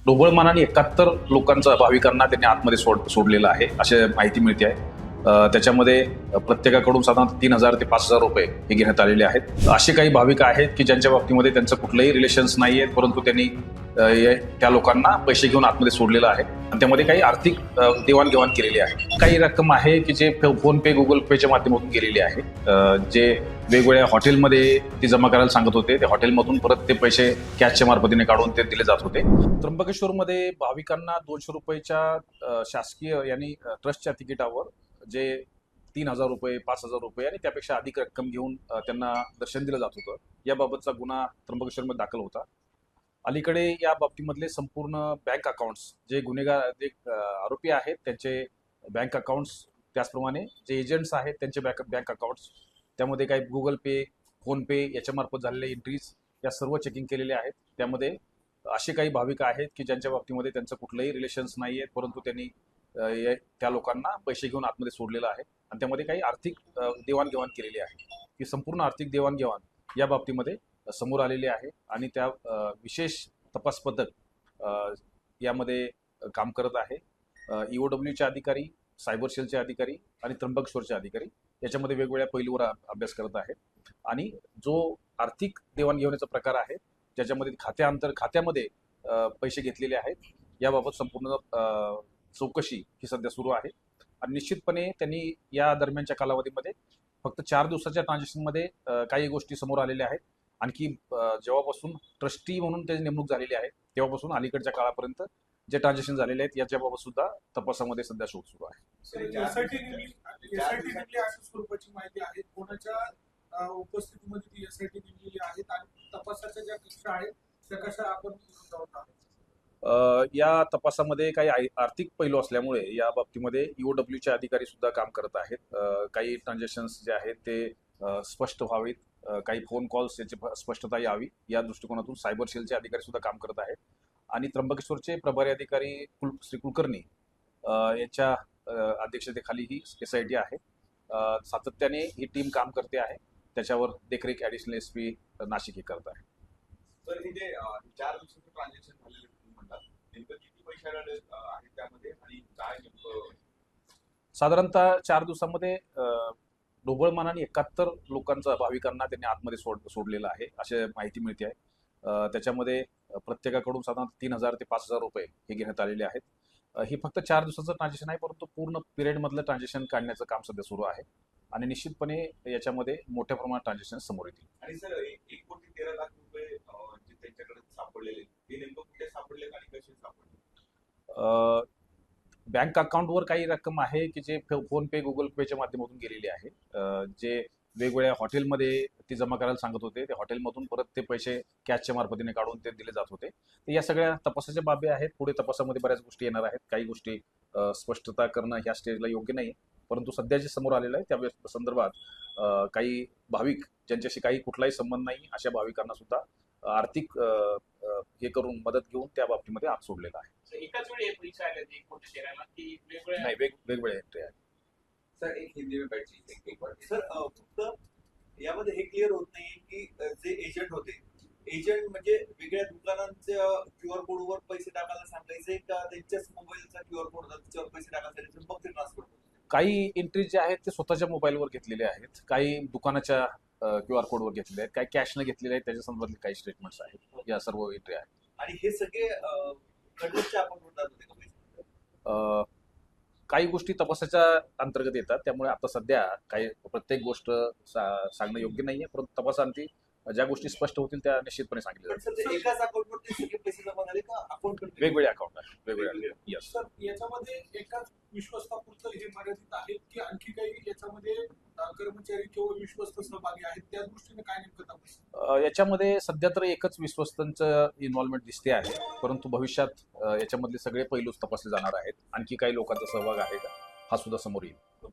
ढोबळ मानाने 71 लोकांचा भाविकांना त्यांनी आतमध्ये सोडलेलं आहे अशी माहिती मिळते आहे. त्याच्यामध्ये प्रत्येकाकडून साधारण 3,000 ते 5,000 रुपये हे घेण्यात आलेले आहेत. असे काही भाविक आहेत की ज्यांच्या बाबतीमध्ये त्यांचं कुठलंही रिलेशन्स नाही आहेत, परंतु त्यांनी त्या लोकांना पैसे घेऊन आतमध्ये सोडलेलं आहे आणि त्यामध्ये काही आर्थिक देवाणघेवाण केलेली आहे. काही रक्कम आहे की जे फोन पे, गुगल पेच्या माध्यमातून गेलेली आहे. जे वेगवेगळ्या हॉटेलमध्ये ती जमा करायला सांगत होते, त्या हॉटेलमधून परत ते पैसे कॅशच्या मार्फतीने काढून ते दिले जात होते. त्र्यंबकेश्वरमध्ये भाविकांना 200 रुपयाच्या शासकीय यांनी ट्रस्टच्या तिकिटावर जे 3,000 रुपये, 5,000 रुपये आणि त्यापेक्षा अधिक रक्कम घेऊन त्यांना दर्शन दिलं जात होतं. याबाबतचा गुन्हा त्र्यंबकेश्वरमध्ये दाखल होता. अलीकडे या बाबतीमधले संपूर्ण बँक अकाउंट्स जे गुन्हेगार जे आरोपी आहेत त्यांचे बँक अकाउंट्स, त्याचप्रमाणे जे एजंट्स आहेत त्यांचे बँक अकाउंट्स, त्यामध्ये काही गुगल पे, फोनपे याच्यामार्फत झालेले एंट्रीज या सर्व चेकिंग केलेले आहेत. त्यामध्ये असे काही भाविक आहेत की ज्यांच्या बाबतीमध्ये त्यांचं कुठलंही रिलेशन्स नाही आहेत, परंतु त्यांनी त्या लोकांना पैसे घेऊन आतमध्ये सोडलेलं आहे आणि त्यामध्ये काही आर्थिक देवाणघेवाण केलेली आहे. ही संपूर्ण आर्थिक देवाणघेवाण या बाबतीमध्ये समोर आलेली आहे आणि त्या विशेष तपास पथक यामध्ये काम करत आहे. EOWचे अधिकारी, सायबर सेलचे अधिकारी आणि त्र्यंबकेश्वरचे अधिकारी याच्यामध्ये वेगवेगळ्या पैलूवर अभ्यास करत आहेत आणि जो आर्थिक देवाणघेवाणीचा प्रकार आहे ज्याच्यामध्ये खात्यामध्ये पैसे घेतलेले आहेत याबाबत संपूर्ण चौकशी ही सध्या सुरू आहे. आणि निश्चितपणे त्यांनी या दरम्यानच्या कालावधीमध्ये फक्त 4 दिवसाच्या ट्रान्झॅक्शनमध्ये काही गोष्टी समोर आलेल्या आहेत. आणखी जेव्हापासून ट्रस्टी म्हणून त्याची नेमणूक झालेली आहे तेव्हापासून अलीकडच्या काळापर्यंत जे ट्रान्झॅक्शन झालेले आहेत याच्याबाबत सुद्धा तपासामध्ये सध्या शोध सुरू आहे. स्वरूपाची माहिती आहे, कोणाच्या उपस्थितीमध्ये ती एसआयटी नेमलेली आहेत आणि तपासाच्या ज्या कक्षा आहेत त्या कशा आपण या तपासामध्ये काही आर्थिक पैलू असल्यामुळे या बाबतीमध्ये EOWचे अधिकारी सुद्धा काम करत आहेत. काही ट्रान्झॅक्शन्स जे आहेत ते स्पष्ट व्हावेत, काही फोन कॉल्स याची स्पष्टता यावी या दृष्टिकोनातून सायबर सेलचे अधिकारी सुद्धा काम करत आहेत आणि त्र्यंबकेश्वरचे प्रभारी अधिकारी श्री कुलकर्णी यांच्या अध्यक्षतेखाली ही SIT आहे. सातत्याने ही टीम काम करते आहे. त्याच्यावर देखरेख ॲडिशनल SP नाशिक हे करत आहे. तर इथे 4 दिवसाचं ट्रान्झॅक्शन झालेलं म्हणतात, नेमकं किती पैसे आले आहेत त्यामध्ये आणि काय नेमकं? साधारणतः 4 दिवसामध्ये ढोबळ मानाने 71 लोकांचा भाविकांना त्यांनी आतमध्ये सोडलेलं आहे अशी माहिती मिळते आहे. त्याच्यामध्ये प्रत्येकाकडून साधारण 3,000 ते 5,000 रुपये हे घेण्यात आलेले आहेत. ही फक्त 4 दिवसाचं ट्रान्झॅक्शन आहे, परंतु पूर्ण पिरियडमधलं ट्रान्झॅक्शन काढण्याचं काम सध्या सुरू आहे आणि निश्चितपणे याच्यामध्ये मोठ्या प्रमाणात ट्रान्झॅक्शन समोर येतील. आणि सर 1,13,00,000 रुपये जे त्यांच्याकडे सापडलेले ते नेमकं कुठे सापडले आणि कसे सापडले? बँक अकाउंटवर काही रक्कम आहे की जे फोन पे, गुगल पेच्या माध्यमातून गेलेली आहे. जे वेगवेगळ्या हॉटेलमध्ये ती जमा करायला सांगत होते, त्या हॉटेलमधून परत ते पैसे कॅशच्या मार्फतीने काढून ते दिले जात होते. तर या सगळ्या तपासाच्या बाबी आहेत. पुढे तपासामध्ये बऱ्याच गोष्टी येणार आहेत. काही गोष्टी स्पष्टता करणं ह्या स्टेजला योग्य नाही, परंतु सध्या जे समोर आलेलं आहे त्या संदर्भात काही भाविक ज्यांच्याशी काही कुठलाही संबंध नाही अशा भाविकांना सुद्धा आर्थिक हे करून मदत घेऊन त्या बाबतीमध्ये आत सोडलेला आहे. एकाच वेळी पैसे आले की नाही, वेगवेगळे एंट्री आहे. सर एक हिंदी में बैठिए एक बार सर फक्त यामध्ये हे क्लिअर होत नाही की जे एजंट होते, एजंट म्हणजे वेगळ्या दुकानांच्या QR कोडवर पैसे टाकायला सांगायचे का त्यांच्याच मोबाईलचा QR कोड होता त्याच्यावर पैसे टाकायला सांगायचे मग ते ट्रान्सफर होते? काही एंट्री जे आहेत ते स्वतःच्या मोबाईलवर घेतलेले आहेत, काही दुकानाच्या QR कोडवर घेतलेले आहेत, काही कॅशने घेतलेले आहेत, त्याच्या संदर्भातले काही स्टेटमेंट्स आहेत. या सर्व एंट्री आहेत. आणि हे सगळे कडवरच्या आपण म्हणतात होते का पैसे? काही गोष्टी तपासाच्या अंतर्गत येतात, त्यामुळे आता सध्या काही प्रत्येक गोष्ट सांगणं योग्य नाहीये, परंतु तपासांती ज्या गोष्टी स्पष्ट होतील त्या निश्चितपणे सांगितल्या जातील. सर एकाच अकाउंटवर ते सगळे पैसे जमा झाले का अकाउंट वेगवेगळे अकाउंट आहेत, वेगवेगळे. यस. सर याच्यामध्ये एकाच विश्वस्तापुरतं हे मर्यादित आहे की आणखी काही याच्यामध्ये कर्मचारी किंवा विश्वस्त सहभागी आहेत, त्या दृष्टीने काय नेमकं तपास? याच्यामध्ये सध्या तर एकच विश्वस्तांचं इन्व्हॉल्वमेंट दिसते आहे, परंतु भविष्यात याच्यामधले सगळे पैलूच तपासले जाणार आहेत. आणखी काही लोकांचा सहभाग आहे का हा सुद्धा समोर येईल.